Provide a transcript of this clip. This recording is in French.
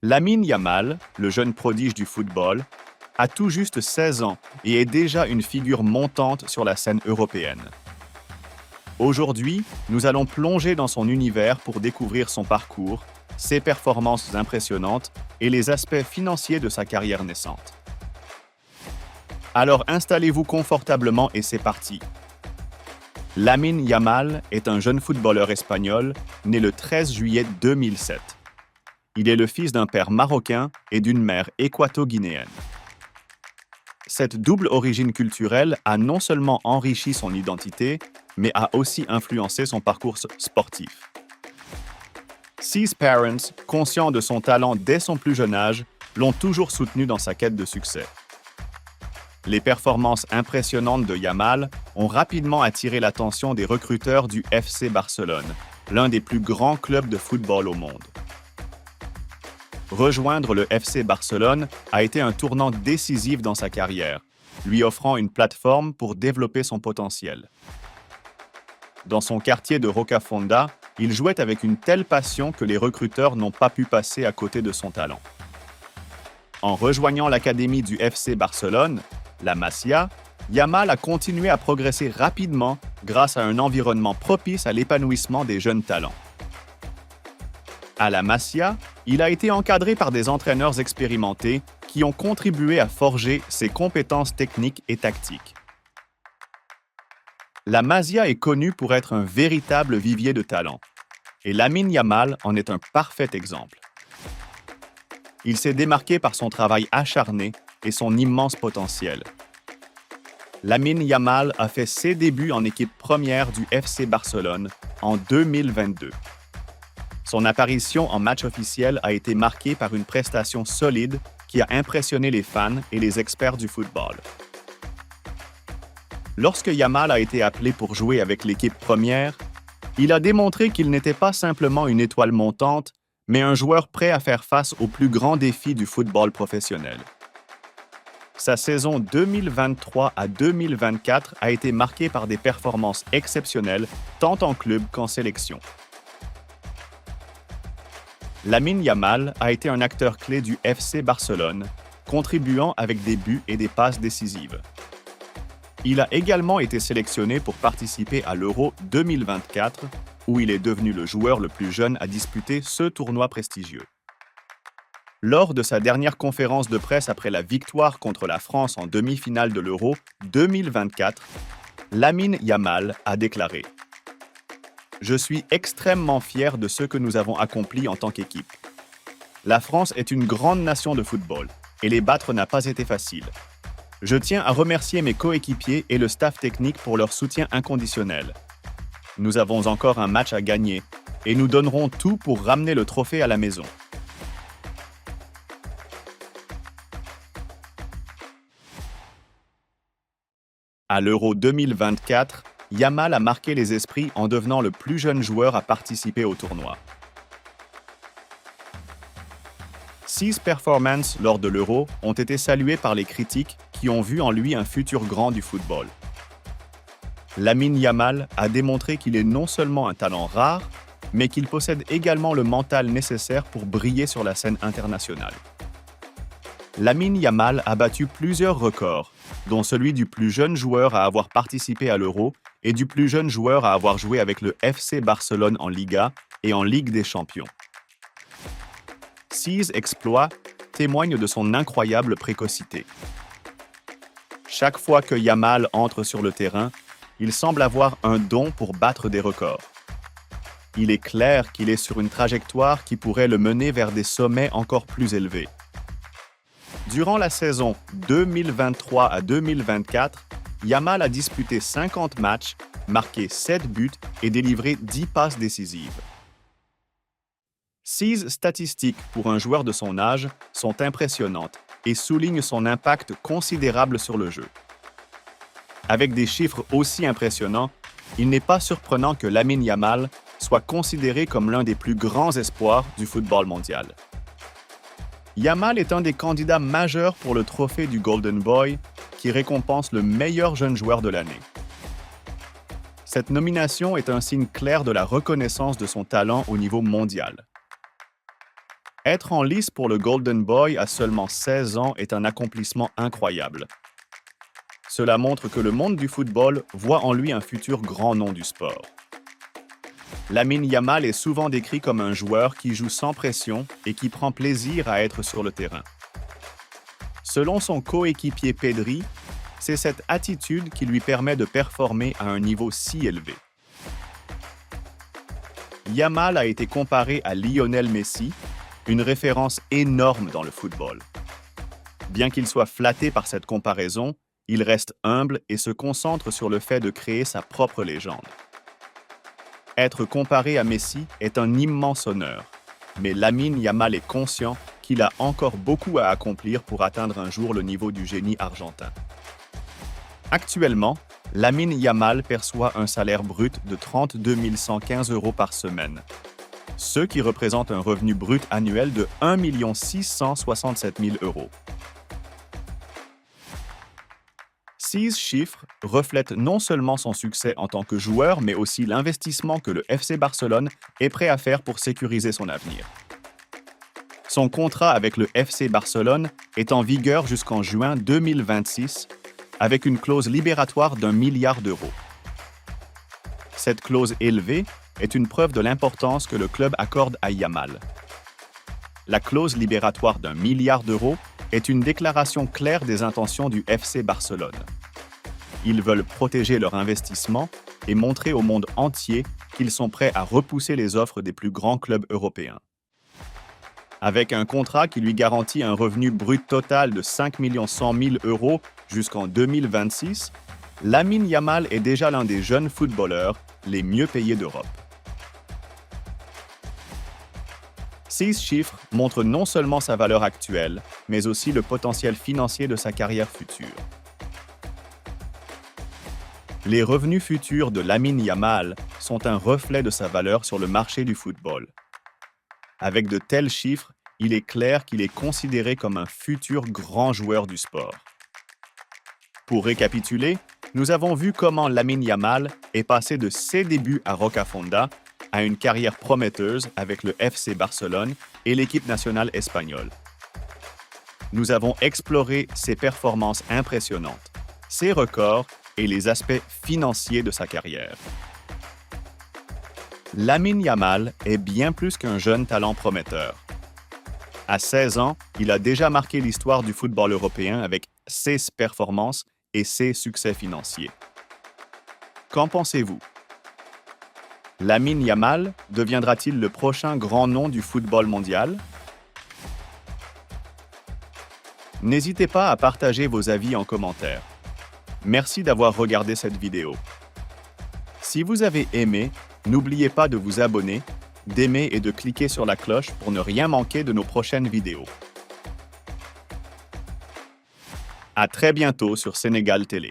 Lamine Yamal, le jeune prodige du football, a tout juste 16 ans et est déjà une figure montante sur la scène européenne. Aujourd'hui, nous allons plonger dans son univers pour découvrir son parcours, ses performances impressionnantes et les aspects financiers de sa carrière naissante. Alors installez-vous confortablement et c'est parti. Lamine Yamal est un jeune footballeur espagnol né le 13 juillet 2007. Il est le fils d'un père marocain et d'une mère équato-guinéenne. Cette double origine culturelle a non seulement enrichi son identité, mais a aussi influencé son parcours sportif. Ses parents, conscients de son talent dès son plus jeune âge, l'ont toujours soutenu dans sa quête de succès. Les performances impressionnantes de Yamal ont rapidement attiré l'attention des recruteurs du FC Barcelone, l'un des plus grands clubs de football au monde. Rejoindre le FC Barcelone a été un tournant décisif dans sa carrière, lui offrant une plateforme pour développer son potentiel. Dans son quartier de Rocafonda, il jouait avec une telle passion que les recruteurs n'ont pas pu passer à côté de son talent. En rejoignant l'académie du FC Barcelone, la Masia, Yamal a continué à progresser rapidement grâce à un environnement propice à l'épanouissement des jeunes talents. À la Masia, il a été encadré par des entraîneurs expérimentés qui ont contribué à forger ses compétences techniques et tactiques. La Masia est connue pour être un véritable vivier de talent, et Lamine Yamal en est un parfait exemple. Il s'est démarqué par son travail acharné et son immense potentiel. Lamine Yamal a fait ses débuts en équipe première du FC Barcelone en 2022. Son apparition en match officiel a été marquée par une prestation solide qui a impressionné les fans et les experts du football. Lorsque Yamal a été appelé pour jouer avec l'équipe première, il a démontré qu'il n'était pas simplement une étoile montante, mais un joueur prêt à faire face aux plus grands défis du football professionnel. Sa saison 2023 à 2024 a été marquée par des performances exceptionnelles, tant en club qu'en sélection. Lamine Yamal a été un acteur clé du FC Barcelone, contribuant avec des buts et des passes décisives. Il a également été sélectionné pour participer à l'Euro 2024, où il est devenu le joueur le plus jeune à disputer ce tournoi prestigieux. Lors de sa dernière conférence de presse après la victoire contre la France en demi-finale de l'Euro 2024, Lamine Yamal a déclaré « Je suis extrêmement fier de ce que nous avons accompli en tant qu'équipe. La France est une grande nation de football et les battre n'a pas été facile. Je tiens à remercier mes coéquipiers et le staff technique pour leur soutien inconditionnel. Nous avons encore un match à gagner et nous donnerons tout pour ramener le trophée à la maison. » À l'Euro 2024, Yamal a marqué les esprits en devenant le plus jeune joueur à participer au tournoi. Ses performances lors de l'Euro ont été saluées par les critiques qui ont vu en lui un futur grand du football. Lamine Yamal a démontré qu'il est non seulement un talent rare, mais qu'il possède également le mental nécessaire pour briller sur la scène internationale. Lamine Yamal a battu plusieurs records, dont celui du plus jeune joueur à avoir participé à l'Euro et du plus jeune joueur à avoir joué avec le FC Barcelone en Liga et en Ligue des Champions. Ses exploits témoignent de son incroyable précocité. Chaque fois que Yamal entre sur le terrain, il semble avoir un don pour battre des records. Il est clair qu'il est sur une trajectoire qui pourrait le mener vers des sommets encore plus élevés. Durant la saison 2023 à 2024, Yamal a disputé 50 matchs, marqué 7 buts et délivré 10 passes décisives. Ses statistiques pour un joueur de son âge sont impressionnantes et soulignent son impact considérable sur le jeu. Avec des chiffres aussi impressionnants, il n'est pas surprenant que Lamine Yamal soit considéré comme l'un des plus grands espoirs du football mondial. Yamal est un des candidats majeurs pour le trophée du Golden Boy, qui récompense le meilleur jeune joueur de l'année. Cette nomination est un signe clair de la reconnaissance de son talent au niveau mondial. Être en lice pour le Golden Boy à seulement 16 ans est un accomplissement incroyable. Cela montre que le monde du football voit en lui un futur grand nom du sport. Lamine Yamal est souvent décrit comme un joueur qui joue sans pression et qui prend plaisir à être sur le terrain. Selon son coéquipier Pedri, c'est cette attitude qui lui permet de performer à un niveau si élevé. Yamal a été comparé à Lionel Messi, une référence énorme dans le football. Bien qu'il soit flatté par cette comparaison, il reste humble et se concentre sur le fait de créer sa propre légende. Être comparé à Messi est un immense honneur, mais Lamine Yamal est conscient qu'il a encore beaucoup à accomplir pour atteindre un jour le niveau du génie argentin. Actuellement, Lamine Yamal perçoit un salaire brut de 32 115 € par semaine, ce qui représente un revenu brut annuel de 1 667 000 €. Ces chiffres reflètent non seulement son succès en tant que joueur, mais aussi l'investissement que le FC Barcelone est prêt à faire pour sécuriser son avenir. Son contrat avec le FC Barcelone est en vigueur jusqu'en juin 2026, avec une clause libératoire d'1 milliard d'euros. Cette clause élevée est une preuve de l'importance que le club accorde à Yamal. La clause libératoire d'1 milliard d'euros est une déclaration claire des intentions du FC Barcelone. Ils veulent protéger leur investissement et montrer au monde entier qu'ils sont prêts à repousser les offres des plus grands clubs européens. Avec un contrat qui lui garantit un revenu brut total de 5 100 000 € jusqu'en 2026, Lamine Yamal est déjà l'un des jeunes footballeurs les mieux payés d'Europe. Ces chiffres montrent non seulement sa valeur actuelle, mais aussi le potentiel financier de sa carrière future. Les revenus futurs de Lamine Yamal sont un reflet de sa valeur sur le marché du football. Avec de tels chiffres, il est clair qu'il est considéré comme un futur grand joueur du sport. Pour récapituler, nous avons vu comment Lamine Yamal est passé de ses débuts à Rocafonda à une carrière prometteuse avec le FC Barcelone et l'équipe nationale espagnole. Nous avons exploré ses performances impressionnantes, ses records et les aspects financiers de sa carrière. Lamine Yamal est bien plus qu'un jeune talent prometteur. À 16 ans, il a déjà marqué l'histoire du football européen avec ses performances et ses succès financiers. Qu'en pensez-vous? Lamine Yamal deviendra-t-il le prochain grand nom du football mondial? N'hésitez pas à partager vos avis en commentaire. Merci d'avoir regardé cette vidéo. Si vous avez aimé, n'oubliez pas de vous abonner, d'aimer et de cliquer sur la cloche pour ne rien manquer de nos prochaines vidéos. À très bientôt sur Sénégal Télé.